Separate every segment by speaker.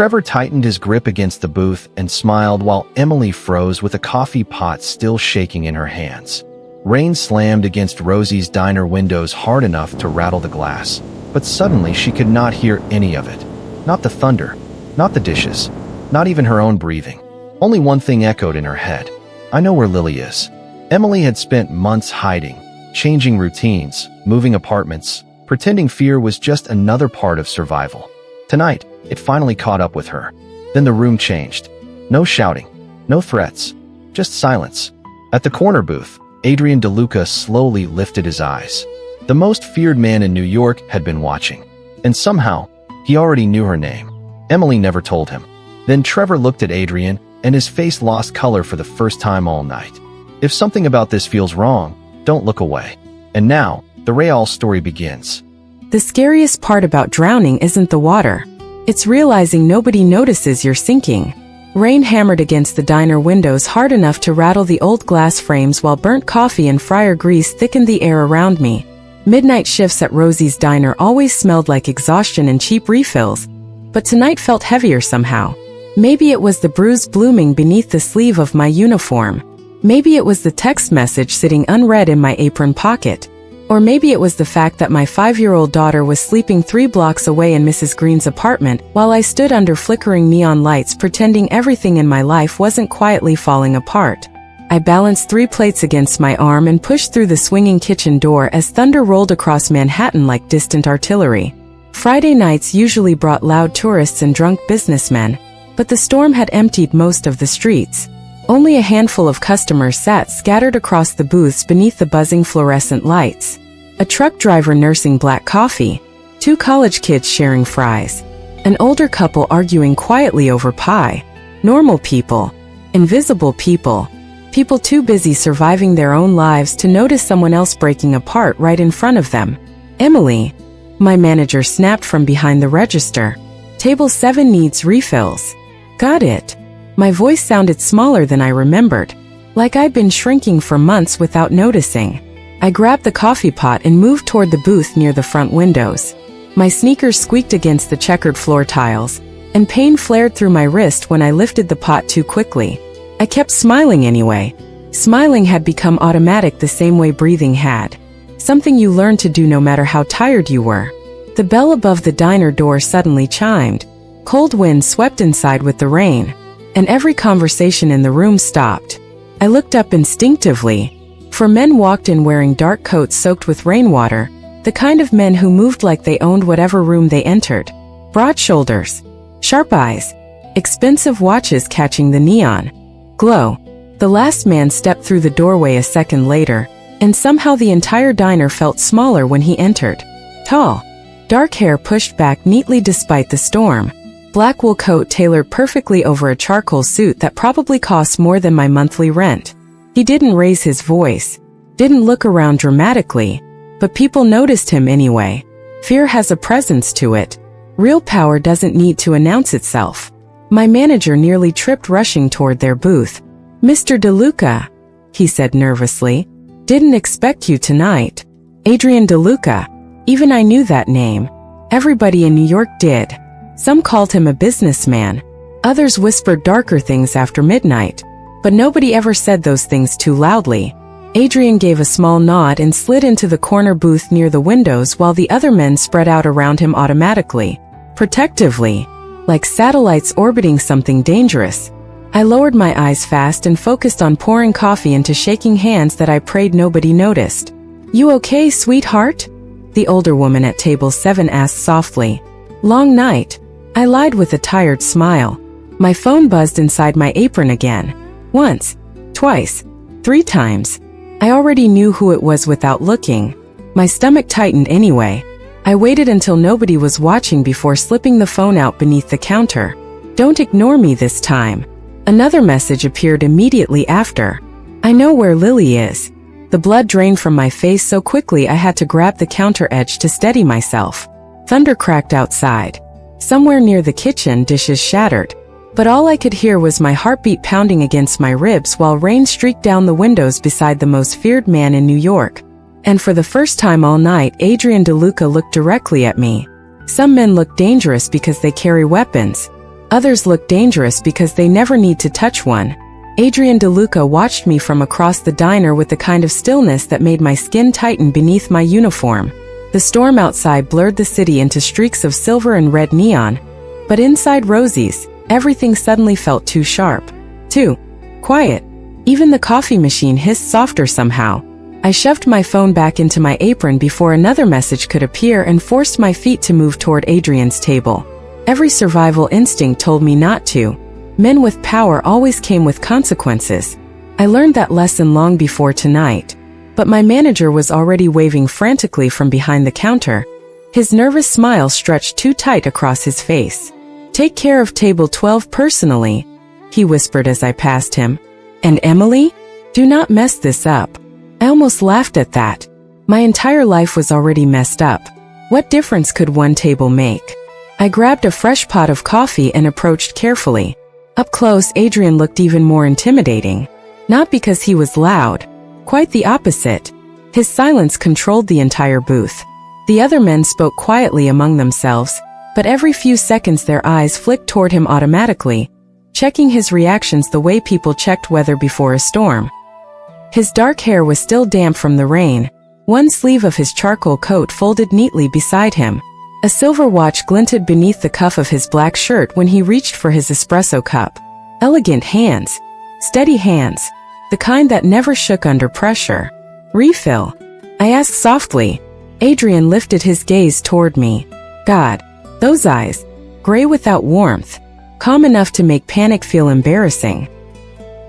Speaker 1: Trevor tightened his grip against the booth and smiled while Emily froze with a coffee pot still shaking in her hands. Rain slammed against Rosie's diner windows hard enough to rattle the glass, but suddenly she could not hear any of it. Not the thunder, not the dishes, not even her own breathing. Only one thing echoed in her head. I know where Lily is. Emily had spent months hiding, changing routines, moving apartments, pretending fear was just another part of survival. Tonight, it finally caught up with her. Then the room changed. No shouting, no threats, just silence. At the corner booth, Adrian DeLuca slowly lifted his eyes. The most feared man in New York had been watching. And somehow, he already knew her name. Emily never told him. Then Trevor looked at Adrian, and his face lost color for the first time all night. If something about this feels wrong, don't look away. And now, the Real story begins.
Speaker 2: The scariest part about drowning isn't the water. It's realizing nobody notices you're sinking. Rain hammered against the diner windows hard enough to rattle the old glass frames while burnt coffee and fryer grease thickened the air around me. Midnight shifts at Rosie's diner always smelled like exhaustion and cheap refills, but tonight felt heavier somehow. Maybe it was the bruise blooming beneath the sleeve of my uniform. Maybe it was the text message sitting unread in my apron pocket. Or maybe it was the fact that my 5-year-old daughter was sleeping 3 blocks away in Mrs. Green's apartment while I stood under flickering neon lights pretending everything in my life wasn't quietly falling apart. I balanced 3 plates against my arm and pushed through the swinging kitchen door as thunder rolled across Manhattan like distant artillery. Friday nights usually brought loud tourists and drunk businessmen, but the storm had emptied most of the streets. Only a handful of customers sat scattered across the booths beneath the buzzing fluorescent lights. A truck driver nursing black coffee, 2 college kids sharing fries, an older couple arguing quietly over pie. Normal people, invisible people, people too busy surviving their own lives to notice someone else breaking apart right in front of them. Emily, my manager snapped from behind the register. Table 7 needs refills. Got it. My voice sounded smaller than I remembered, like I'd been shrinking for months without noticing. I grabbed the coffee pot and moved toward the booth near the front windows. My sneakers squeaked against the checkered floor tiles, and pain flared through my wrist when I lifted the pot too quickly. I kept smiling anyway. Smiling had become automatic the same way breathing had. Something you learned to do no matter how tired you were. The bell above the diner door suddenly chimed. Cold wind swept inside with the rain, and every conversation in the room stopped. I looked up instinctively. 4 men walked in wearing dark coats soaked with rainwater, the kind of men who moved like they owned whatever room they entered. Broad shoulders, sharp eyes, expensive watches catching the neon glow. The last man stepped through the doorway a second later, and somehow the entire diner felt smaller when he entered. Tall, dark hair pushed back neatly despite the storm. Black wool coat tailored perfectly over a charcoal suit that probably cost more than my monthly rent. He didn't raise his voice, didn't look around dramatically, but people noticed him anyway. Fear has a presence to it. Real power doesn't need to announce itself. My manager nearly tripped rushing toward their booth. Mr. DeLuca, he said nervously, didn't expect you tonight. Adrian DeLuca. Even I knew that name. Everybody in New York did. Some called him a businessman. Others whispered darker things after midnight. But nobody ever said those things too loudly. Adrian gave a small nod and slid into the corner booth near the windows while the other men spread out around him automatically, protectively, like satellites orbiting something dangerous. I lowered my eyes fast and focused on pouring coffee into shaking hands that I prayed nobody noticed. You okay, sweetheart? The older woman at table 7 asked softly. Long night. I lied with a tired smile. My phone buzzed inside my apron again. Once, twice, 3 times. I already knew who it was without looking. My stomach tightened anyway. I waited until nobody was watching before slipping the phone out beneath the counter. Don't ignore me this time. Another message appeared immediately after. I know where Lily is. The blood drained from my face so quickly I had to grab the counter edge to steady myself. Thunder cracked outside. Somewhere near the kitchen, dishes shattered. But all I could hear was my heartbeat pounding against my ribs while rain streaked down the windows beside the most feared man in New York. And for the first time all night, Adrian DeLuca looked directly at me. Some men look dangerous because they carry weapons. Others look dangerous because they never need to touch one. Adrian DeLuca watched me from across the diner with the kind of stillness that made my skin tighten beneath my uniform. The storm outside blurred the city into streaks of silver and red neon, but inside Rosie's, everything suddenly felt too sharp, too quiet. Even the coffee machine hissed softer somehow. I shoved my phone back into my apron before another message could appear and forced my feet to move toward Adrian's table. Every survival instinct told me not to. Men with power always came with consequences. I learned that lesson long before tonight. But my manager was already waving frantically from behind the counter. His nervous smile stretched too tight across his face. "Take care of table 12 personally," he whispered as I passed him. "And Emily? Do not mess this up." I almost laughed at that. My entire life was already messed up. What difference could one table make? I grabbed a fresh pot of coffee and approached carefully. Up close, Adrian looked even more intimidating. Not because he was loud. Quite the opposite. His silence controlled the entire booth. The other men spoke quietly among themselves, but every few seconds their eyes flicked toward him automatically, checking his reactions the way people checked weather before a storm. His dark hair was still damp from the rain, one sleeve of his charcoal coat folded neatly beside him. A silver watch glinted beneath the cuff of his black shirt when he reached for his espresso cup. Elegant hands. Steady hands. The kind that never shook under pressure. "Refill?" I asked softly. Adrian lifted his gaze toward me. God, those eyes. Gray without warmth. Calm enough to make panic feel embarrassing.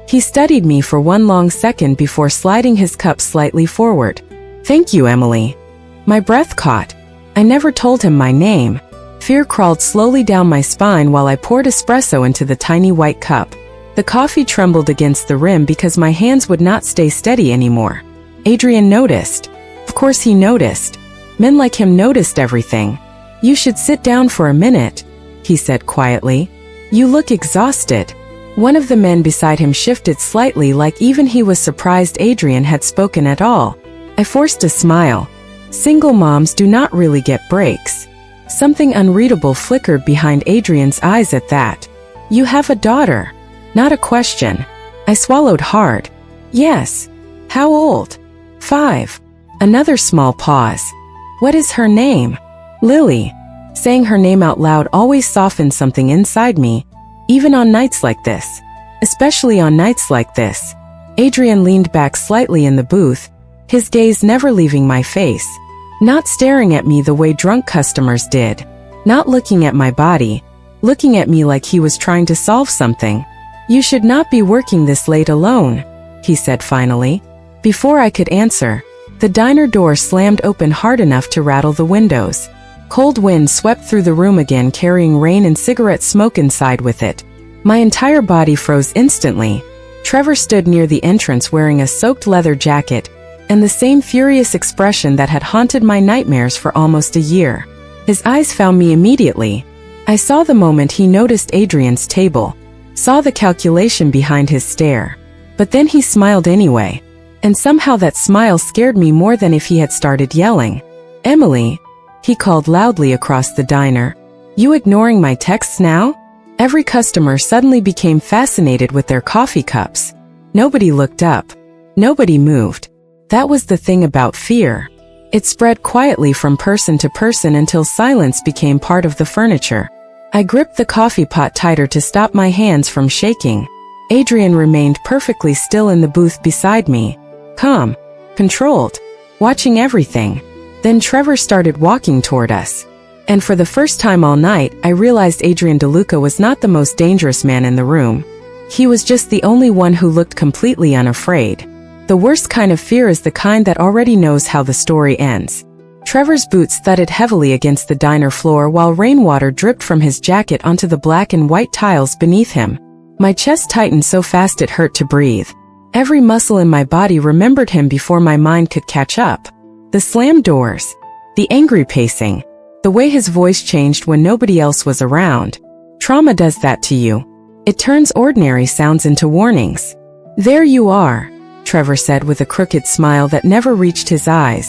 Speaker 2: He studied me for one long second before sliding his cup slightly forward. "Thank you, Emily." My breath caught. I never told him my name. Fear crawled slowly down my spine while I poured espresso into the tiny white cup. The coffee trembled against the rim because my hands would not stay steady anymore. Adrian noticed. Of course he noticed. Men like him noticed everything. "You should sit down for a minute," he said quietly. "You look exhausted." One of the men beside him shifted slightly, like even he was surprised Adrian had spoken at all. I forced a smile. Single moms do not really get breaks. Something unreadable flickered behind Adrian's eyes at that. "You have a daughter." Not a question. I swallowed hard. "Yes." "How old?" "5. Another small pause. "What is her name?" "Lily." Saying her name out loud always softened something inside me, even on nights like this. Especially on nights like this. Adrian leaned back slightly in the booth, his gaze never leaving my face. Not staring at me the way drunk customers did. Not looking at my body. Looking at me like he was trying to solve something. "You should not be working this late alone," he said finally. Before I could answer, the diner door slammed open hard enough to rattle the windows. Cold wind swept through the room again, carrying rain and cigarette smoke inside with it. My entire body froze instantly. Trevor stood near the entrance wearing a soaked leather jacket and the same furious expression that had haunted my nightmares for almost a year. His eyes found me immediately. I saw the moment he noticed Adrian's table, saw the calculation behind his stare. But then he smiled anyway. And somehow that smile scared me more than if he had started yelling. "Emily," he called loudly across the diner. "You ignoring my texts now?" Every customer suddenly became fascinated with their coffee cups. Nobody looked up. Nobody moved. That was the thing about fear. It spread quietly from person to person until silence became part of the furniture. I gripped the coffee pot tighter to stop my hands from shaking. Adrian remained perfectly still in the booth beside me. Calm. Controlled. Watching everything. Then Trevor started walking toward us. And for the first time all night, I realized Adrian DeLuca was not the most dangerous man in the room. He was just the only one who looked completely unafraid. The worst kind of fear is the kind that already knows how the story ends. Trevor's boots thudded heavily against the diner floor while rainwater dripped from his jacket onto the black and white tiles beneath him. My chest tightened so fast it hurt to breathe. Every muscle in my body remembered him before my mind could catch up. The slammed doors. The angry pacing. The way his voice changed when nobody else was around. Trauma does that to you. It turns ordinary sounds into warnings. "There you are," Trevor said with a crooked smile that never reached his eyes.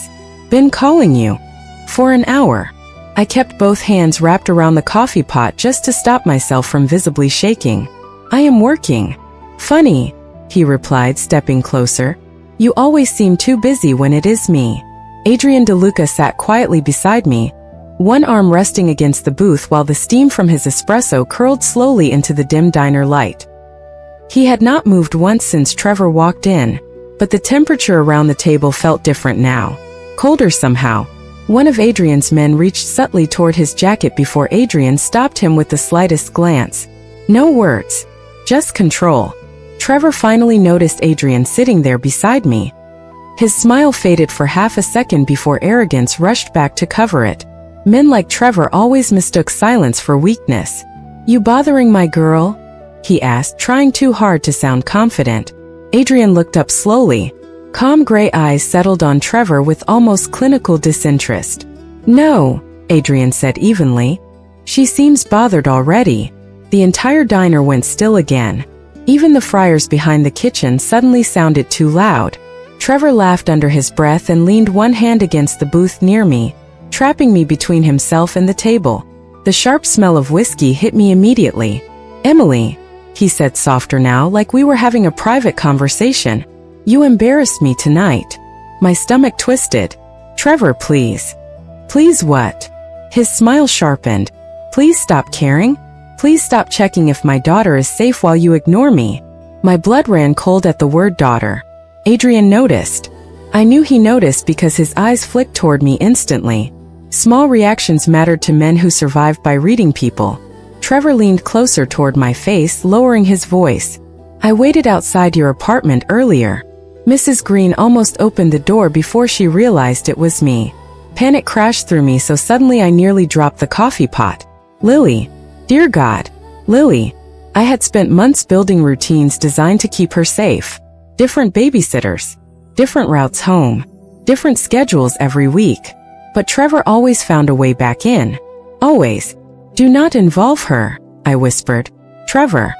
Speaker 2: "Been calling you. For an hour." I kept both hands wrapped around the coffee pot just to stop myself from visibly shaking. I am working. Funny, he replied, stepping closer. You always seem too busy when it is me. Adrian DeLuca sat quietly beside me, one arm resting against the booth while the steam from his espresso curled slowly into the dim diner light. He had not moved once since Trevor walked in, but the temperature around the table felt different now. Colder somehow. One of Adrian's men reached subtly toward his jacket before Adrian stopped him with the slightest glance. No words. Just control. Trevor finally noticed Adrian sitting there beside me. His smile faded for half a second before arrogance rushed back to cover it. Men like Trevor always mistook silence for weakness. You bothering my girl? He asked, trying too hard to sound confident. Adrian looked up slowly. Calm gray eyes settled on Trevor with almost clinical disinterest. No, Adrian said evenly. She seems bothered already. The entire diner went still again. Even the fryers behind the kitchen suddenly sounded too loud. Trevor laughed under his breath and leaned one hand against the booth near me, trapping me between himself and the table. The sharp smell of whiskey hit me immediately. Emily, he said softer now, like we were having a private conversation. You embarrassed me tonight. My stomach twisted. Trevor, please. Please what? His smile sharpened. Please stop caring. Please stop checking if my daughter is safe while you ignore me. My blood ran cold at the word daughter. Adrian noticed. I knew he noticed because his eyes flicked toward me instantly. Small reactions mattered to men who survived by reading people. Trevor leaned closer toward my face, lowering his voice. I waited outside your apartment earlier. Mrs. Green almost opened the door before she realized it was me. Panic crashed through me so suddenly I nearly dropped the coffee pot. Lily. Dear God. Lily. I had spent months building routines designed to keep her safe. Different babysitters. Different routes home. Different schedules every week. But Trevor always found a way back in. Always. Do not involve her, I whispered. Trevor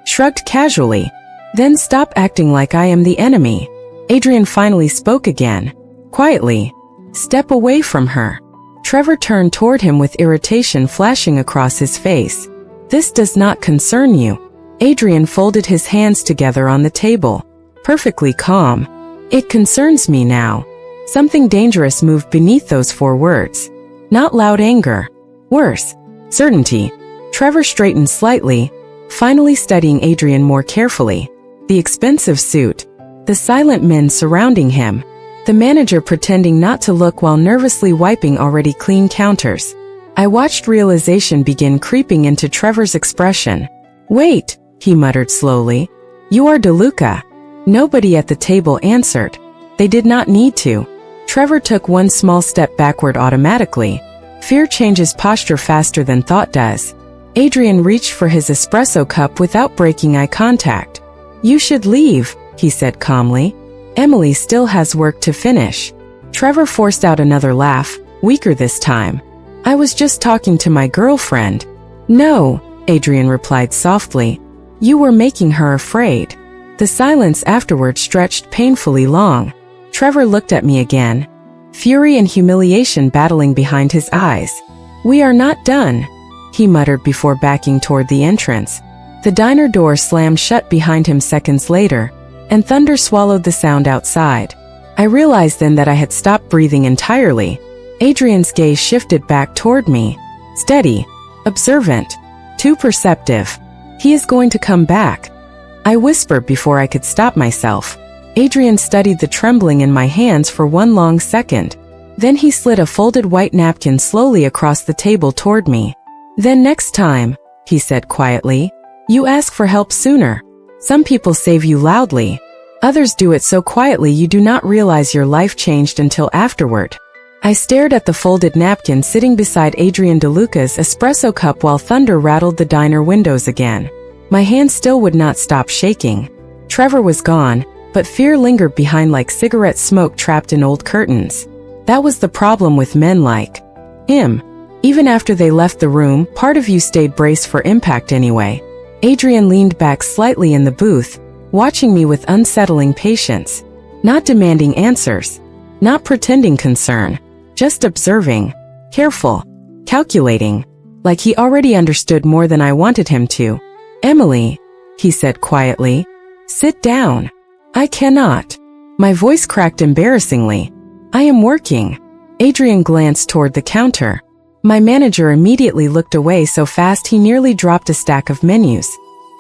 Speaker 2: shrugged casually. Then stop acting like I am the enemy. Adrian finally spoke again. Quietly. Step away from her. Trevor turned toward him with irritation flashing across his face. This does not concern you. Adrian folded his hands together on the table. Perfectly calm. It concerns me now. Something dangerous moved beneath those 4 words. Not loud anger. Worse. Certainty. Trevor straightened slightly, finally studying Adrian more carefully. The expensive suit. The silent men surrounding him. The manager pretending not to look while nervously wiping already clean counters. I watched realization begin creeping into Trevor's expression. Wait, he muttered slowly. You are DeLuca. Nobody at the table answered. They did not need to. Trevor took one small step backward automatically. Fear changes posture faster than thought does. Adrian reached for his espresso cup without breaking eye contact. You should leave, he said calmly. Emily still has work to finish. Trevor forced out another laugh, weaker this time. I was just talking to my girlfriend. No, Adrian replied softly. You were making her afraid. The silence afterward stretched painfully long. Trevor looked at me again. Fury and humiliation battling behind his eyes. We are not done, he muttered before backing toward the entrance. The diner door slammed shut behind him seconds later, and thunder swallowed the sound outside. I realized then that I had stopped breathing entirely. Adrian's gaze shifted back toward me. Steady. Observant. Too perceptive. He is going to come back. I whispered before I could stop myself. Adrian studied the trembling in my hands for one long second. Then he slid a folded white napkin slowly across the table toward me. Then next time, he said quietly, you ask for help sooner. Some people save you loudly. Others do it so quietly you do not realize your life changed until afterward. I stared at the folded napkin sitting beside Adrian DeLuca's espresso cup while thunder rattled the diner windows again. My hand still would not stop shaking. Trevor was gone, but fear lingered behind like cigarette smoke trapped in old curtains. That was the problem with men like him. Even after they left the room, part of you stayed braced for impact anyway. Adrian leaned back slightly in the booth, watching me with unsettling patience. Not demanding answers. Not pretending concern. Just observing. Careful. calculating, like he already understood more than I wanted him to. "Emily," he said quietly, "sit down." "I cannot." My voice cracked embarrassingly. "I am working." Adrian glanced toward the counter. My manager immediately looked away so fast he nearly dropped a stack of menus.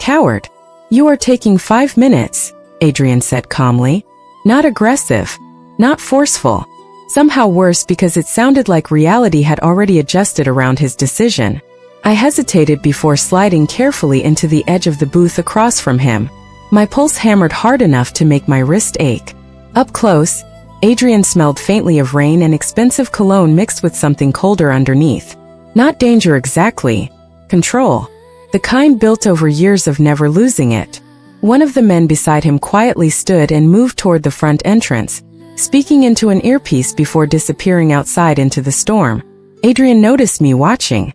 Speaker 2: "Coward. You are taking 5 minutes," Adrian said calmly. Not aggressive. Not forceful. Somehow worse because it sounded like reality had already adjusted around his decision. I hesitated before sliding carefully into the edge of the booth across from him. My pulse hammered hard enough to make my wrist ache. Up close, Adrian smelled faintly of rain and expensive cologne mixed with something colder underneath. Not danger exactly. Control. The kind built over years of never losing it. One of the men beside him quietly stood and moved toward the front entrance, speaking into an earpiece before disappearing outside into the storm. Adrian noticed me watching.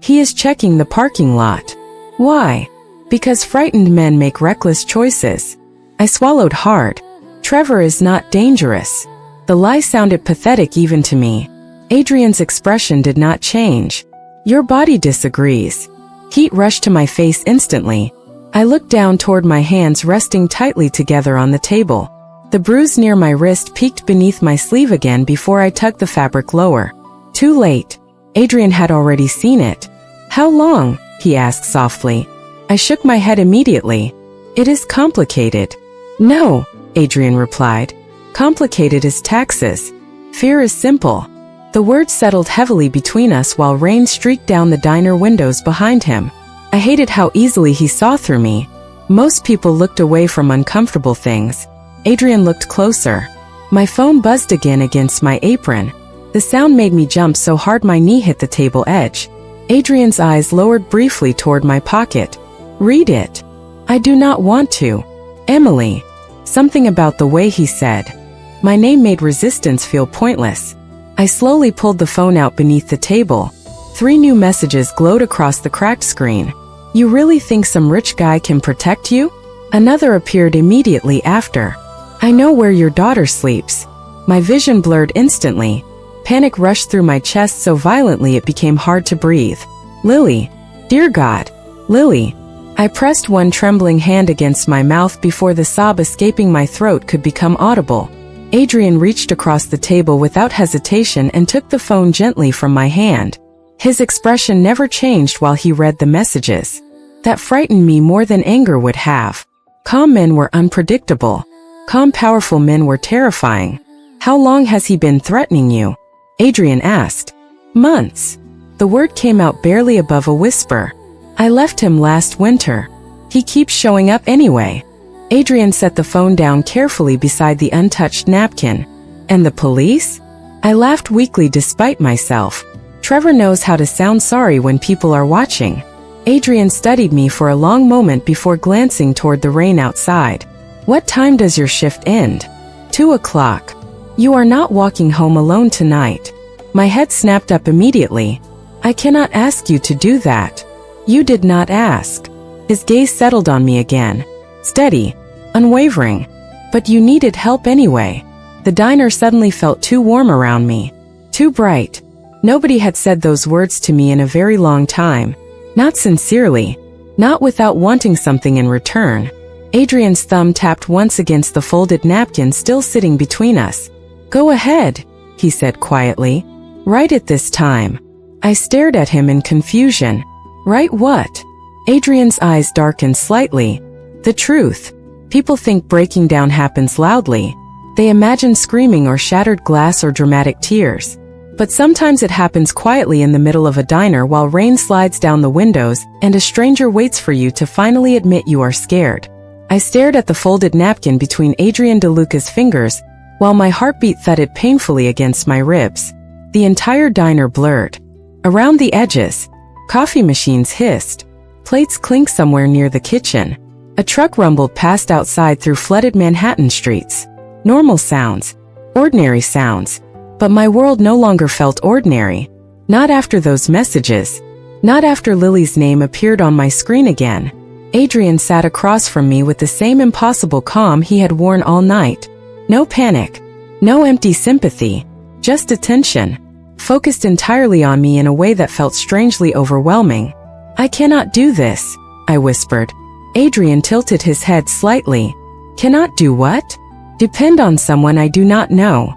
Speaker 2: He is checking the parking lot. Why? Because frightened men make reckless choices. I swallowed hard. Trevor is not dangerous. The lie sounded pathetic even to me. Adrian's expression did not change. Your body disagrees. Heat rushed to my face instantly. I looked down toward my hands resting tightly together on the table. The bruise near my wrist peeked beneath my sleeve again before I tugged the fabric lower. Too late. Adrian had already seen it. How long? He asked softly. I shook my head immediately. It is complicated. No, Adrian replied. Complicated as taxes. Fear is simple. The words settled heavily between us while rain streaked down the diner windows behind him. I hated how easily he saw through me. Most people looked away from uncomfortable things. Adrian looked closer. My phone buzzed again against my apron. The sound made me jump so hard my knee hit the table edge. Adrian's eyes lowered briefly toward my pocket. Read it. I do not want to. Emily. Something about the way he said my name made resistance feel pointless. I slowly pulled the phone out beneath the table. 3 new messages glowed across the cracked screen. You really think some rich guy can protect you? Another appeared immediately after. I know where your daughter sleeps. My vision blurred instantly. Panic rushed through my chest so violently it became hard to breathe. Lily. Dear God. Lily. I pressed one trembling hand against my mouth before the sob escaping my throat could become audible. Adrian reached across the table without hesitation and took the phone gently from my hand. His expression never changed while he read the messages. That frightened me more than anger would have. Calm men were unpredictable. Calm, powerful men were terrifying. How long has he been threatening you? Adrian asked. Months. The word came out barely above a whisper. I left him last winter. He keeps showing up anyway. Adrian set the phone down carefully beside the untouched napkin. And the police? I laughed weakly despite myself. Trevor knows how to sound sorry when people are watching. Adrian studied me for a long moment before glancing toward the rain outside. What time does your shift end? 2 o'clock. You are not walking home alone tonight. My head snapped up immediately. I cannot ask you to do that. You did not ask. His gaze settled on me again. Steady. Unwavering. But you needed help anyway. The diner suddenly felt too warm around me. Too bright. Nobody had said those words to me in a very long time. Not sincerely. Not without wanting something in return. Adrian's thumb tapped once against the folded napkin still sitting between us. Go ahead, he said quietly. Write it this time. I stared at him in confusion. Write what? Adrian's eyes darkened slightly. The truth. People think breaking down happens loudly. They imagine screaming or shattered glass or dramatic tears. But sometimes it happens quietly in the middle of a diner while rain slides down the windows and a stranger waits for you to finally admit you are scared. I stared at the folded napkin between Adrian DeLuca's fingers while my heartbeat thudded painfully against my ribs. The entire diner blurred. Around the edges, coffee machines hissed. Plates clinked somewhere near the kitchen. A truck rumbled past outside through flooded Manhattan streets. Normal sounds. Ordinary sounds. But my world no longer felt ordinary. Not after those messages. Not after Lily's name appeared on my screen again. Adrian sat across from me with the same impossible calm he had worn all night. No panic. No empty sympathy. Just attention. focused entirely on me in a way that felt strangely overwhelming. "I cannot do this," I whispered. Adrian tilted his head slightly. "Cannot do what?" "Depend on someone I do not know."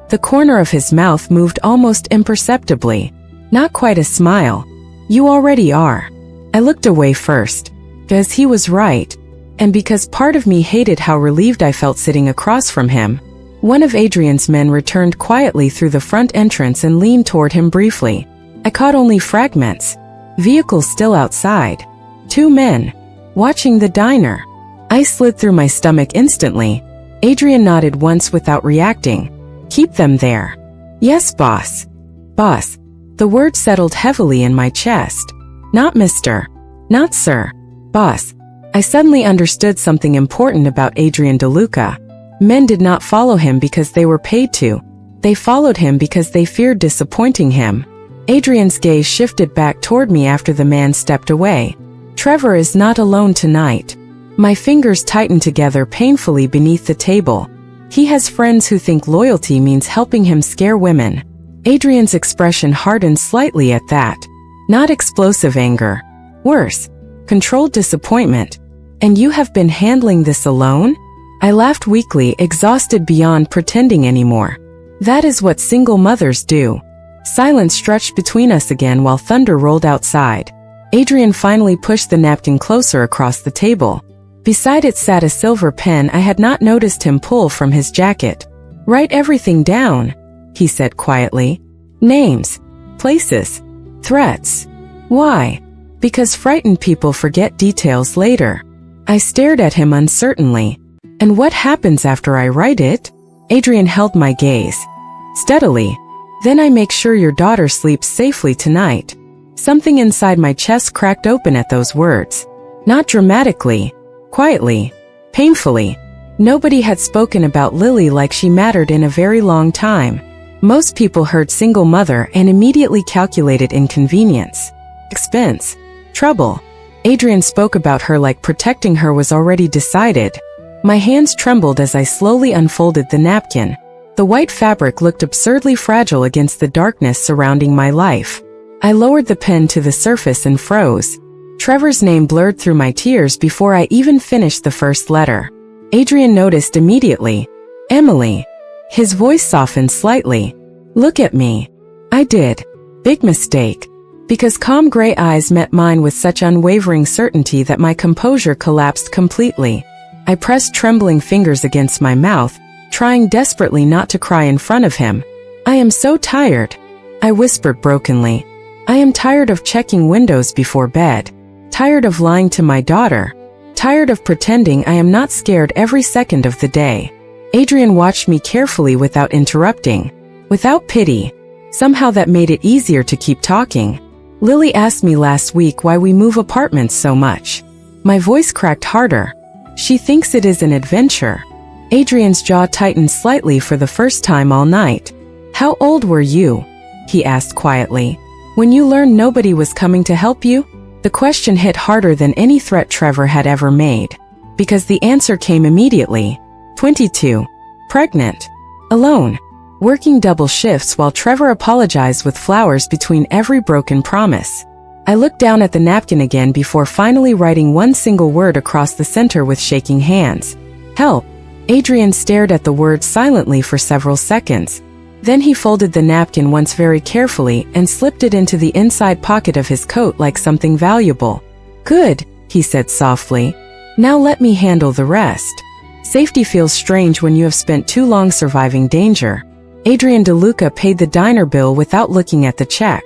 Speaker 2: The corner of his mouth moved almost imperceptibly. Not quite a smile. "You already are." I looked away first, because he was right, and because part of me hated how relieved I felt sitting across from him. One of Adrian's men returned quietly through the front entrance and leaned toward him briefly. I caught only fragments. Vehicles still outside. 2 men. Watching the diner. I slid through my stomach instantly. Adrian nodded once without reacting. "Keep them there." "Yes, boss." "Boss." The word settled heavily in my chest. "Not Mr. Not sir. Boss." I suddenly understood something important about Adrian DeLuca. Men did not follow him because they were paid to. They followed him because they feared disappointing him. Adrian's gaze shifted back toward me after the man stepped away. "Trevor is not alone tonight." My fingers tightened together painfully beneath the table. "He has friends who think loyalty means helping him scare women." Adrian's expression hardened slightly at that. Not explosive anger. Worse, controlled disappointment. "And you have been handling this alone?" I laughed weakly, exhausted beyond pretending anymore. "That is what single mothers do." Silence stretched between us again while thunder rolled outside. Adrian finally pushed the napkin closer across the table. Beside it sat a silver pen I had not noticed him pull from his jacket. "Write everything down," he said quietly. "Names, places, threats." "Why?" "Because frightened people forget details later." I stared at him uncertainly. "And what happens after I write it?" Adrian held my gaze. Steadily. "Then I make sure your daughter sleeps safely tonight." Something inside my chest cracked open at those words. Not dramatically. Quietly. Painfully. Nobody had spoken about Lily like she mattered in a very long time. Most people heard single mother and immediately calculated inconvenience, expense, trouble. Adrian spoke about her like protecting her was already decided. My hands trembled as I slowly unfolded the napkin. The white fabric looked absurdly fragile against the darkness surrounding my life. I lowered the pen to the surface and froze. Trevor's name blurred through my tears before I even finished the first letter. Adrian noticed immediately. "Emily." His voice softened slightly. "Look at me." I did. Big mistake. Because calm gray eyes met mine with such unwavering certainty that my composure collapsed completely. I pressed trembling fingers against my mouth, trying desperately not to cry in front of him. "I am so tired," I whispered brokenly. "I am tired of checking windows before bed. Tired of lying to my daughter. Tired of pretending I am not scared every second of the day." Adrian watched me carefully without interrupting. Without pity. Somehow that made it easier to keep talking. "Lily asked me last week why we move apartments so much." My voice cracked harder. "She thinks it is an adventure." Adrian's jaw tightened slightly for the first time all night. "How old were you?" he asked quietly. "When you learned nobody was coming to help you?" The question hit harder than any threat Trevor had ever made. Because the answer came immediately. 22. Pregnant. Alone. Working double shifts while Trevor apologized with flowers between every broken promise. I looked down at the napkin again before finally writing one single word across the center with shaking hands. "Help." Adrian stared at the word silently for several seconds. Then he folded the napkin once very carefully and slipped it into the inside pocket of his coat like something valuable. "Good," he said softly. "Now let me handle the rest." Safety feels strange when you have spent too long surviving danger. Adrian DeLuca paid the diner bill without looking at the check.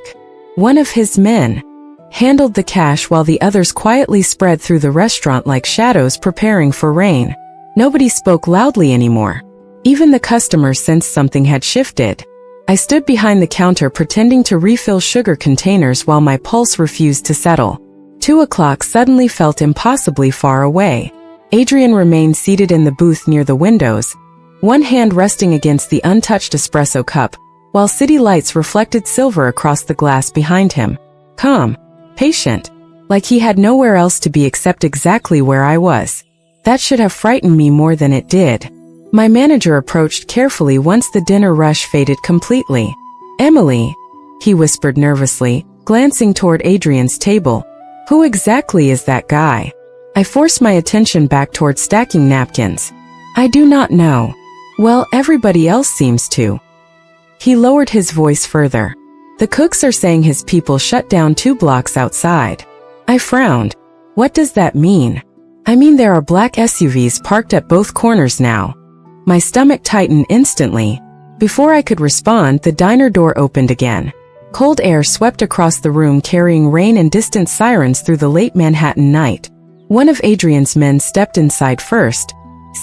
Speaker 2: One of his men handled the cash while the others quietly spread through the restaurant like shadows preparing for rain. Nobody spoke loudly anymore. Even the customers sensed something had shifted. I stood behind the counter pretending to refill sugar containers while my pulse refused to settle. 2 o'clock suddenly felt impossibly far away. Adrian remained seated in the booth near the windows, one hand resting against the untouched espresso cup, while city lights reflected silver across the glass behind him. Calm, patient, like he had nowhere else to be except exactly where I was. That should have frightened me more than it did. My manager approached carefully once the dinner rush faded completely. "Emily," he whispered nervously, glancing toward Adrian's table. Who exactly is that guy? I forced my attention back toward stacking napkins. I do not know. Well, everybody else seems to. He lowered his voice further. The cooks are saying his people shut down 2 blocks outside. I frowned. What does that mean? I mean there are black SUVs parked at both corners now. My stomach tightened instantly. Before I could respond, the diner door opened again. Cold air swept across the room carrying rain and distant sirens through the late Manhattan night. One of Adrian's men stepped inside first,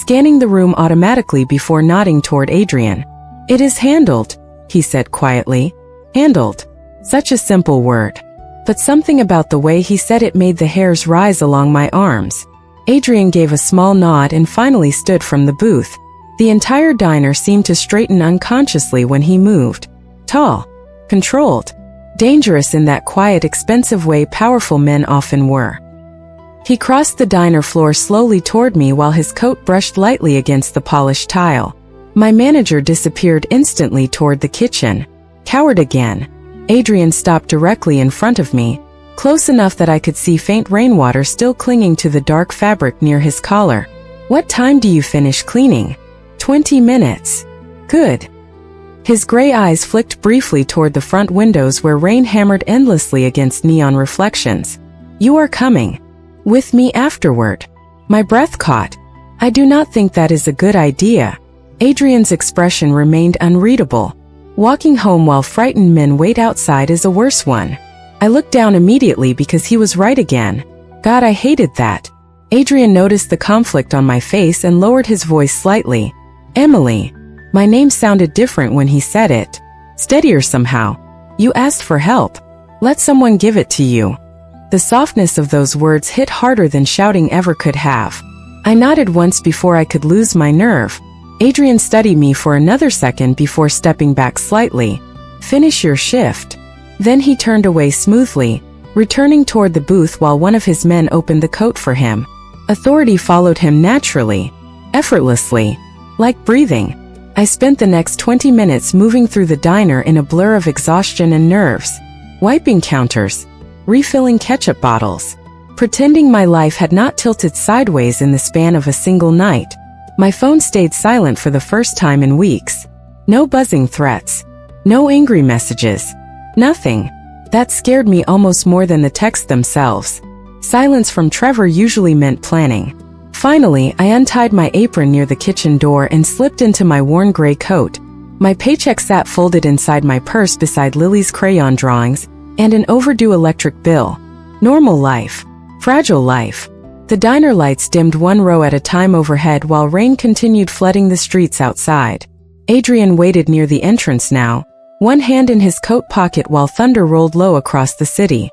Speaker 2: scanning the room automatically before nodding toward Adrian. It is handled, he said quietly. Handled. Such a simple word. But something about the way he said it made the hairs rise along my arms. Adrian gave a small nod and finally stood from the booth. The entire diner seemed to straighten unconsciously when he moved. Tall. Controlled. Dangerous in that quiet, expensive way powerful men often were. He crossed the diner floor slowly toward me while his coat brushed lightly against the polished tile. My manager disappeared instantly toward the kitchen. Coward again. Adrian stopped directly in front of me, close enough that I could see faint rainwater still clinging to the dark fabric near his collar. What time do you finish cleaning? 20 minutes. Good. His gray eyes flicked briefly toward the front windows where rain hammered endlessly against neon reflections. You are coming. With me afterward. My breath caught. I do not think that is a good idea. Adrian's expression remained unreadable. Walking home while frightened men wait outside is a worse one. I looked down immediately because he was right again. God, I hated that. Adrian noticed the conflict on my face and lowered his voice slightly. Emily. My name sounded different when he said it. Steadier somehow. You asked for help. Let someone give it to you. The softness of those words hit harder than shouting ever could have. I nodded once before I could lose my nerve. Adrian studied me for another second before stepping back slightly. Finish your shift. Then he turned away smoothly, returning toward the booth while one of his men opened the coat for him. Authority followed him naturally, effortlessly, like breathing. I spent the next 20 minutes moving through the diner in a blur of exhaustion and nerves, wiping counters, refilling ketchup bottles, pretending my life had not tilted sideways in the span of a single night. My phone stayed silent for the first time in weeks. No buzzing threats. No angry messages. Nothing. That scared me almost more than the texts themselves. Silence from Trevor usually meant planning. Finally, I untied my apron near the kitchen door and slipped into my worn gray coat. My paycheck sat folded inside my purse beside Lily's crayon drawings and an overdue electric bill. Normal life. Fragile life. The diner lights dimmed one row at a time overhead while rain continued flooding the streets outside. Adrian waited near the entrance now, one hand in his coat pocket while thunder rolled low across the city.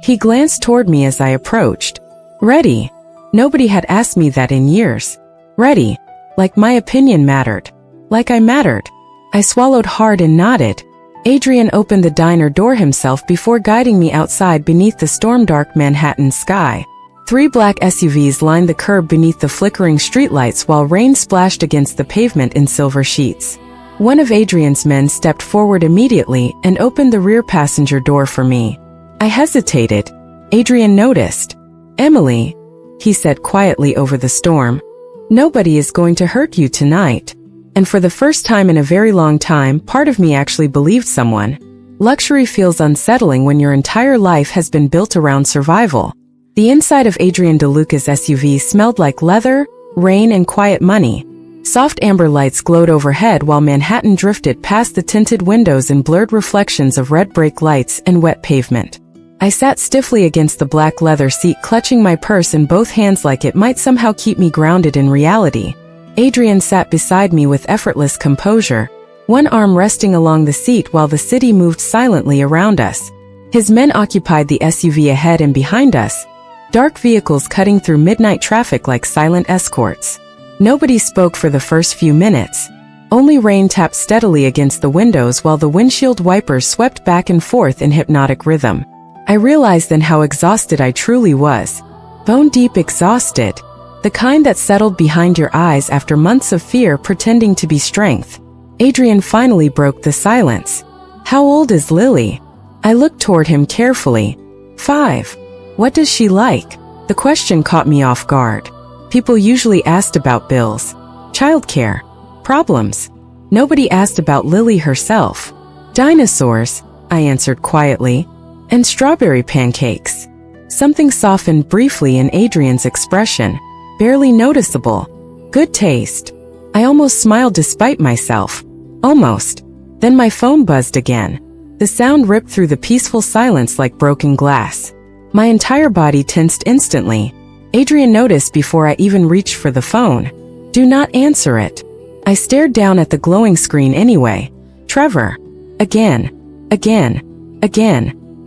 Speaker 2: He glanced toward me as I approached. Ready. Nobody had asked me that in years. Ready. Like my opinion mattered. Like I mattered. I swallowed hard and nodded. Adrian opened the diner door himself before guiding me outside beneath the storm-dark Manhattan sky. 3 black SUVs lined the curb beneath the flickering streetlights while rain splashed against the pavement in silver sheets. One of Adrian's men stepped forward immediately and opened the rear passenger door for me. I hesitated. Adrian noticed. Emily, he said quietly over the storm. Nobody is going to hurt you tonight. And for the first time in a very long time, part of me actually believed someone. Luxury feels unsettling when your entire life has been built around survival. The inside of Adrian DeLuca's SUV smelled like leather, rain, and quiet money. Soft amber lights glowed overhead while Manhattan drifted past the tinted windows in blurred reflections of red brake lights and wet pavement. I sat stiffly against the black leather seat, clutching my purse in both hands like it might somehow keep me grounded in reality. Adrian sat beside me with effortless composure, one arm resting along the seat while the city moved silently around us. His men occupied the SUV ahead and behind us, dark vehicles cutting through midnight traffic like silent escorts. Nobody spoke for the first few minutes. Only rain tapped steadily against the windows while the windshield wipers swept back and forth in hypnotic rhythm. I realized then how exhausted I truly was. Bone-deep exhausted. The kind that settled behind your eyes after months of fear pretending to be strength. Adrian finally broke the silence. How old is Lily? I looked toward him carefully. 5. What does she like? The question caught me off guard. People usually asked about bills, childcare, problems. Nobody asked about Lily herself. Dinosaurs, I answered quietly, and strawberry pancakes. Something softened briefly in Adrian's expression, barely noticeable. Good taste. I almost smiled despite myself. Almost. Then my phone buzzed again. The sound ripped through the peaceful silence like broken glass. My entire body tensed instantly. Adrian noticed before I even reached for the phone. Do not answer it. I stared down at the glowing screen anyway. Trevor. Again.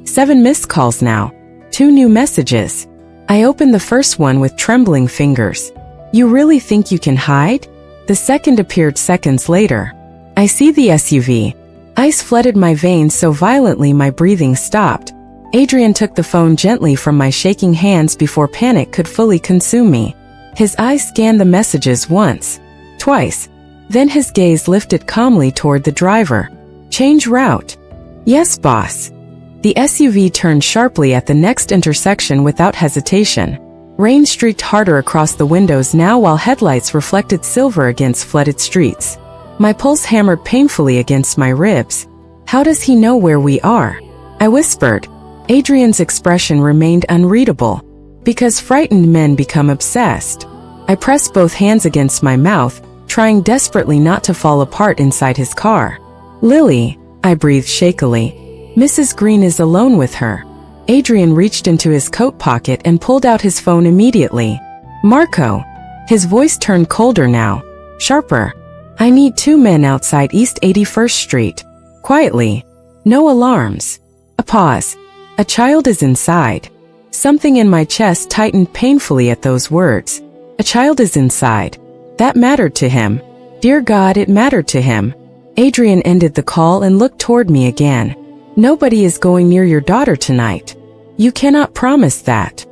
Speaker 2: 7 missed calls now. 2 new messages. I opened the first one with trembling fingers. You really think you can hide? The second appeared seconds later. I see the SUV. Ice flooded my veins so violently my breathing stopped. Adrian took the phone gently from my shaking hands before panic could fully consume me. His eyes scanned the messages once, twice. Then his gaze lifted calmly toward the driver. Change route. Yes, boss. The SUV turned sharply at the next intersection without hesitation. Rain streaked harder across the windows now while headlights reflected silver against flooded streets. My pulse hammered painfully against my ribs. How does he know where we are? I whispered. Adrian's expression remained unreadable. Because frightened men become obsessed. I pressed both hands against my mouth, trying desperately not to fall apart inside his car. Lily, I breathed shakily. Mrs. Green is alone with her. Adrian reached into his coat pocket and pulled out his phone immediately. Marco. His voice turned colder now, sharper. I need 2 men outside East 81st Street. Quietly. No alarms. A pause. A child is inside. Something in my chest tightened painfully at those words. A child is inside. That mattered to him. Dear God, it mattered to him. Adrian ended the call and looked toward me again. Nobody is going near your daughter tonight. You cannot promise that.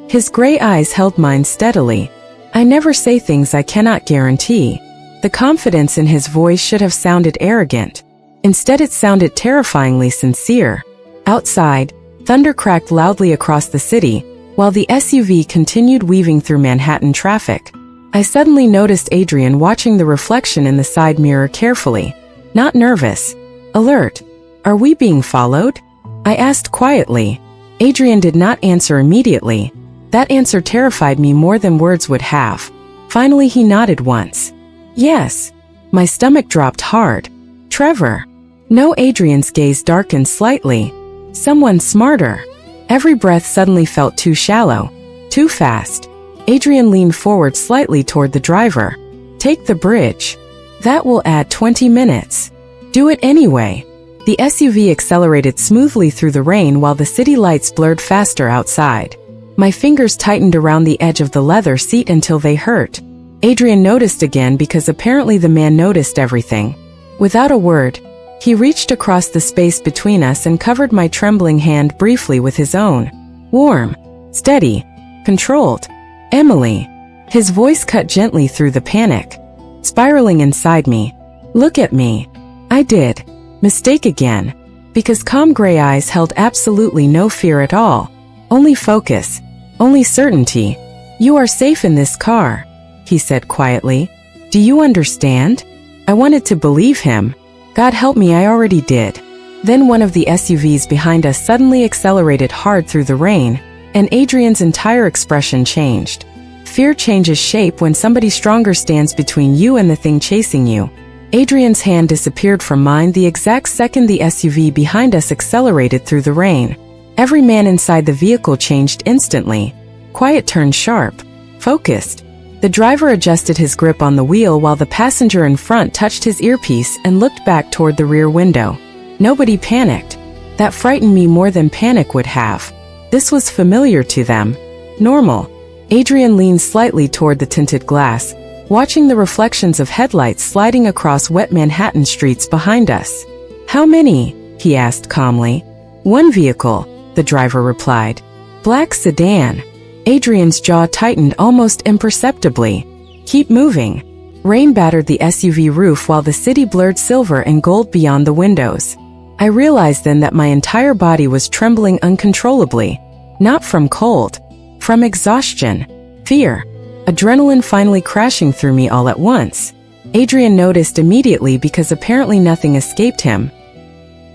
Speaker 2: His gray eyes held mine steadily. I never say things I cannot guarantee. The confidence in his voice should have sounded arrogant. Instead, it sounded terrifyingly sincere. Outside, thunder cracked loudly across the city, while the SUV continued weaving through Manhattan traffic. I suddenly noticed Adrian watching the reflection in the side mirror carefully. Not nervous. Alert. Are we being followed? I asked quietly. Adrian did not answer immediately. That answer terrified me more than words would have. Finally, he nodded once. Yes. My stomach dropped hard. Trevor. No, Adrian's gaze darkened slightly. Someone smarter. Every breath suddenly felt too shallow. Too fast. Adrian leaned forward slightly toward the driver. Take the bridge. That will add 20 minutes. Do it anyway. The SUV accelerated smoothly through the rain while the city lights blurred faster outside. My fingers tightened around the edge of the leather seat until they hurt. Adrian noticed again because apparently the man noticed everything. Without a word, he reached across the space between us and covered my trembling hand briefly with his own. Warm, steady, controlled. Emily. His voice cut gently through the panic. Spiraling inside me. Look at me. I did. Mistake again. Because calm gray eyes held absolutely no fear at all. Only focus. Only certainty. You are safe in this car, he said quietly. Do you understand? I wanted to believe him. God help me, I already did. Then one of the SUVs behind us suddenly accelerated hard through the rain, and Adrian's entire expression changed. Fear changes shape when somebody stronger stands between you and the thing chasing you. Adrian's hand disappeared from mine the exact second the SUV behind us accelerated through the rain. Every man inside the vehicle changed instantly. Quiet turned sharp. Focused. The driver adjusted his grip on the wheel while the passenger in front touched his earpiece and looked back toward the rear window. Nobody panicked. That frightened me more than panic would have. This was familiar to them. Normal. Adrian leaned slightly toward the tinted glass, watching the reflections of headlights sliding across wet Manhattan streets behind us. How many? He asked calmly. 1 vehicle, the driver replied. Black sedan. Adrian's jaw tightened almost imperceptibly. Keep moving. Rain battered the SUV roof while the city blurred silver and gold beyond the windows. I realized then that my entire body was trembling uncontrollably, not from cold, from exhaustion, fear, adrenaline finally crashing through me all at once. Adrian noticed immediately because apparently nothing escaped him.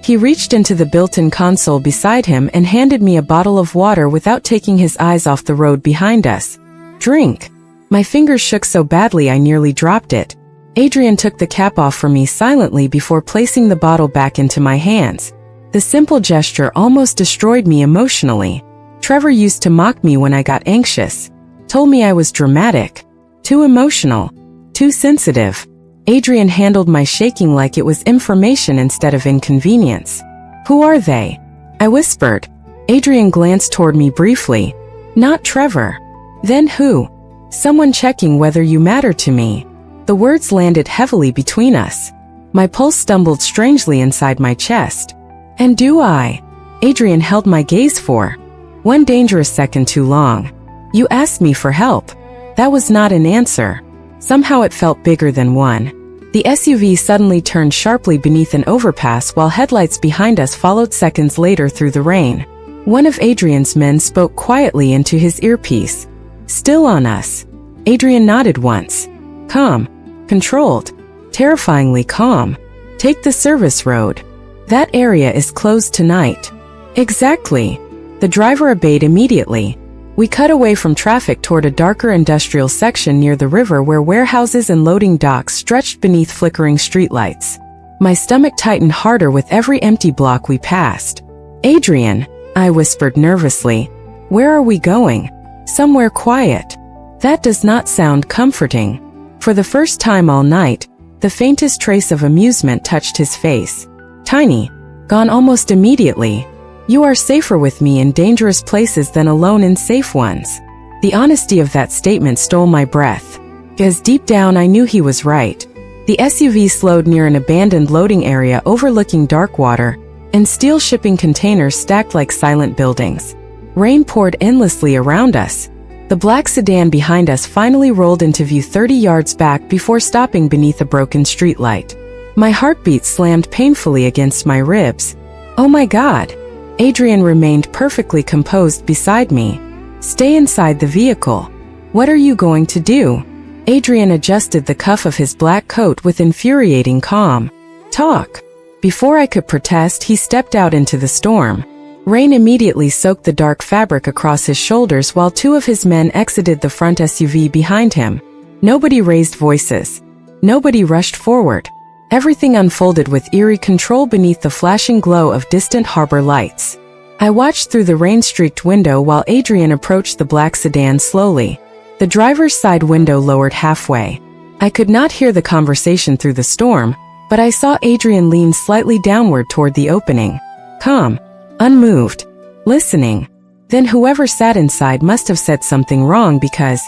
Speaker 2: He reached into the built-in console beside him and handed me a bottle of water without taking his eyes off the road behind us. Drink. My fingers shook so badly I nearly dropped it. Adrian took the cap off for me silently before placing the bottle back into my hands. The simple gesture almost destroyed me emotionally. Trevor used to mock me when I got anxious. Told me I was dramatic, too emotional, too sensitive. Adrian handled my shaking like it was information instead of inconvenience. Who are they? I whispered. Adrian glanced toward me briefly. Not Trevor. Then who? Someone checking whether you matter to me. The words landed heavily between us. My pulse stumbled strangely inside my chest. And do I? Adrian held my gaze for one dangerous second too long. You asked me for help. That was not an answer. Somehow it felt bigger than one. The SUV suddenly turned sharply beneath an overpass while headlights behind us followed seconds later through the rain. One of Adrian's men spoke quietly into his earpiece. Still on us. Adrian nodded once. Calm. Controlled. Terrifyingly calm. Take the service road. That area is closed tonight. Exactly. The driver obeyed immediately. We cut away from traffic toward a darker industrial section near the river where warehouses and loading docks stretched beneath flickering streetlights. My stomach tightened harder with every empty block we passed. Adrian, I whispered nervously. Where are we going? Somewhere quiet. That does not sound comforting. For the first time all night, the faintest trace of amusement touched his face. Tiny. Gone almost immediately. You are safer with me in dangerous places than alone in safe ones. The honesty of that statement stole my breath. Because deep down I knew he was right. The SUV slowed near an abandoned loading area overlooking dark water, and steel shipping containers stacked like silent buildings. Rain poured endlessly around us. The black sedan behind us finally rolled into view 30 yards back before stopping beneath a broken streetlight. My heartbeat slammed painfully against my ribs. Oh my God! Adrian remained perfectly composed beside me. Stay inside the vehicle. What are you going to do? Adrian adjusted the cuff of his black coat with infuriating calm. Talk. Before I could protest, he stepped out into the storm. Rain immediately soaked the dark fabric across his shoulders while two of his men exited the front SUV behind him. Nobody raised voices. Nobody rushed forward. Everything unfolded with eerie control beneath the flashing glow of distant harbor lights. I watched through the rain-streaked window while Adrian approached the black sedan slowly. The driver's side window lowered halfway. I could not hear the conversation through the storm, but I saw Adrian lean slightly downward toward the opening. Calm. Unmoved. Listening. Then whoever sat inside must have said something wrong because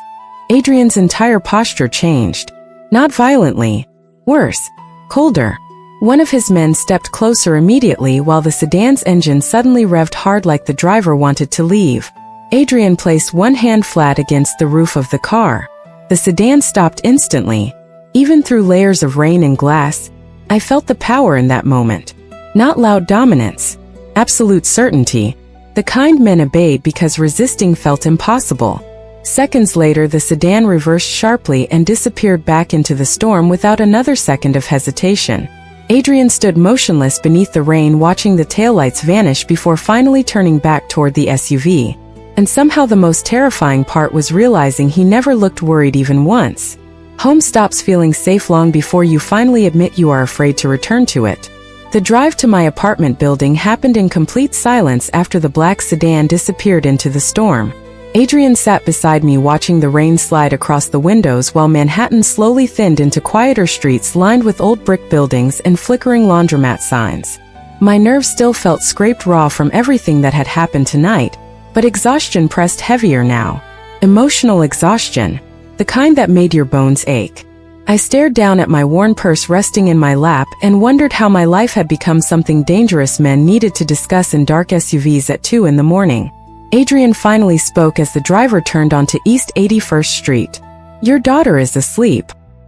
Speaker 2: Adrian's entire posture changed. Not violently. Worse. Colder. One of his men stepped closer immediately while the sedan's engine suddenly revved hard like the driver wanted to leave. Adrian placed one hand flat against the roof of the car. The sedan stopped instantly. Even through layers of rain and glass, I felt the power in that moment. Not loud dominance. Absolute certainty. The kind men obeyed because resisting felt impossible. Seconds later, the sedan reversed sharply and disappeared back into the storm without another second of hesitation. Adrian stood motionless beneath the rain watching the taillights vanish before finally turning back toward the SUV. And somehow the most terrifying part was realizing he never looked worried even once. Home stops feeling safe long before you finally admit you are afraid to return to it. The drive to my apartment building happened in complete silence after the black sedan disappeared into the storm. Adrian sat beside me watching the rain slide across the windows while Manhattan slowly thinned into quieter streets lined with old brick buildings and flickering laundromat signs. My nerves still felt scraped raw from everything that had happened tonight, but exhaustion pressed heavier now. Emotional exhaustion. The kind that made your bones ache. I stared down at my worn purse resting in my lap and wondered how my life had become something dangerous men needed to discuss in dark SUVs at 2 in the morning. Adrian finally spoke as the driver turned onto East 81st Street. Your daughter is asleep.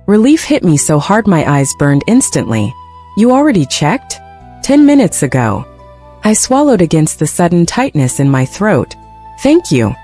Speaker 2: Relief hit me so hard my eyes burned instantly. You already checked? 10 minutes ago. I swallowed against the sudden tightness in my throat. Thank you.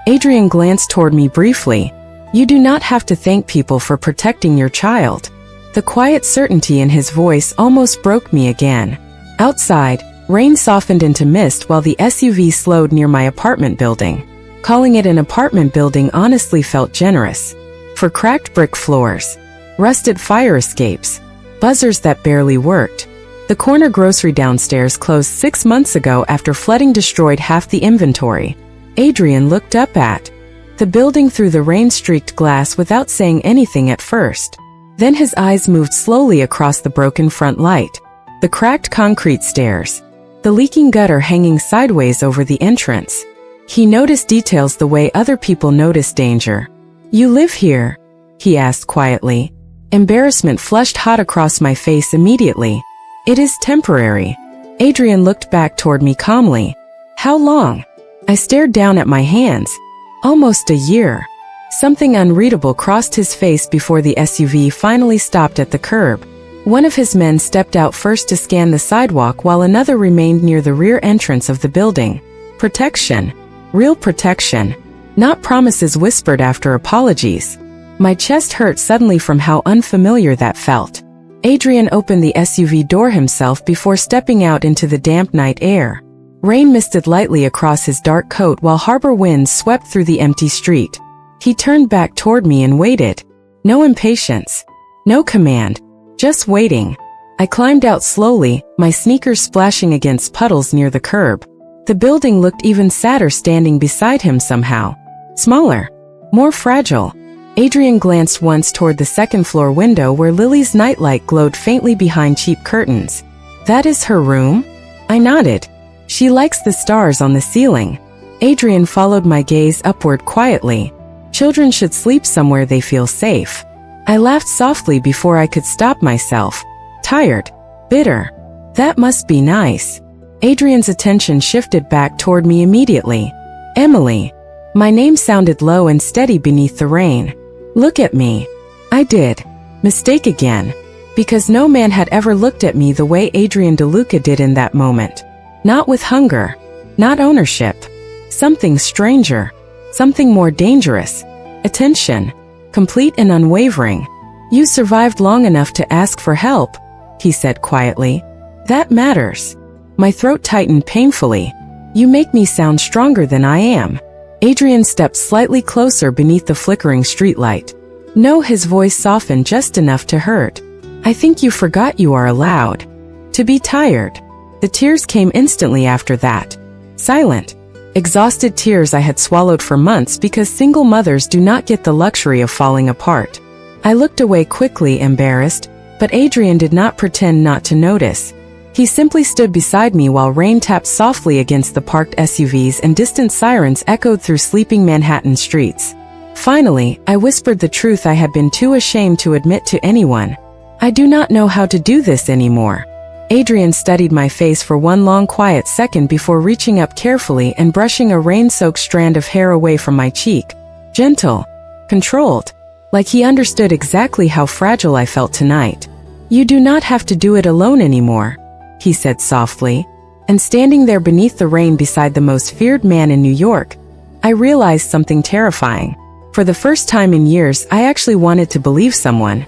Speaker 2: Adrian glanced toward me briefly. You do not have to thank people for protecting your child. The quiet certainty in his voice almost broke me again. Outside, rain softened into mist while the SUV slowed near my apartment building. Calling it an apartment building honestly felt generous. For cracked brick floors, rusted fire escapes, buzzers that barely worked. The corner grocery downstairs closed 6 months ago after flooding destroyed half the inventory. Adrian looked up at the building through the rain-streaked glass without saying anything at first. Then his eyes moved slowly across the broken front light, the cracked concrete stairs, the leaking gutter hanging sideways over the entrance. He noticed details the way other people notice danger. You live here? He asked quietly. Embarrassment flushed hot across my face immediately. It is temporary. Adrian looked back toward me calmly. How long? I stared down at my hands. Almost a year. Something unreadable crossed his face before the SUV finally stopped at the curb. One of his men stepped out first to scan the sidewalk while another remained near the rear entrance of the building. Protection. Real protection. Not promises whispered after apologies. My chest hurt suddenly from how unfamiliar that felt. Adrian opened the SUV door himself before stepping out into the damp night air. Rain misted lightly across his dark coat while harbor winds swept through the empty street. He turned back toward me and waited. No impatience. No command. Just waiting. I climbed out slowly, my sneakers splashing against puddles near the curb. The building looked even sadder standing beside him somehow. Smaller. More fragile. Adrian glanced once toward the second-floor window where Lily's nightlight glowed faintly behind cheap curtains. That is her room? I nodded. She likes the stars on the ceiling. Adrian followed my gaze upward quietly. Children should sleep somewhere they feel safe. I laughed softly before I could stop myself. Tired. Bitter. That must be nice. Adrian's attention shifted back toward me immediately. Emily. My name sounded low and steady beneath the rain. Look at me. I did. Mistake again. Because no man had ever looked at me the way Adrian DeLuca did in that moment. Not with hunger. Not ownership. Something stranger. Something more dangerous. Attention. Complete and unwavering. You survived long enough to ask for help, he said quietly. That matters. My throat tightened painfully. You make me sound stronger than I am. Adrian stepped slightly closer beneath the flickering streetlight. No, his voice softened just enough to hurt. I think you forgot you are allowed to be tired. The tears came instantly after that. Silent. Exhausted tears I had swallowed for months because single mothers do not get the luxury of falling apart. I looked away quickly, embarrassed, but Adrian did not pretend not to notice. He simply stood beside me while rain tapped softly against the parked SUVs and distant sirens echoed through sleeping Manhattan streets. Finally, I whispered the truth I had been too ashamed to admit to anyone. I do not know how to do this anymore. Adrian studied my face for one long quiet second before reaching up carefully and brushing a rain-soaked strand of hair away from my cheek. Gentle. Controlled. Like he understood exactly how fragile I felt tonight. You do not have to do it alone anymore, he said softly. And standing there beneath the rain beside the most feared man in New York, I realized something terrifying. For the first time in years, I actually wanted to believe someone.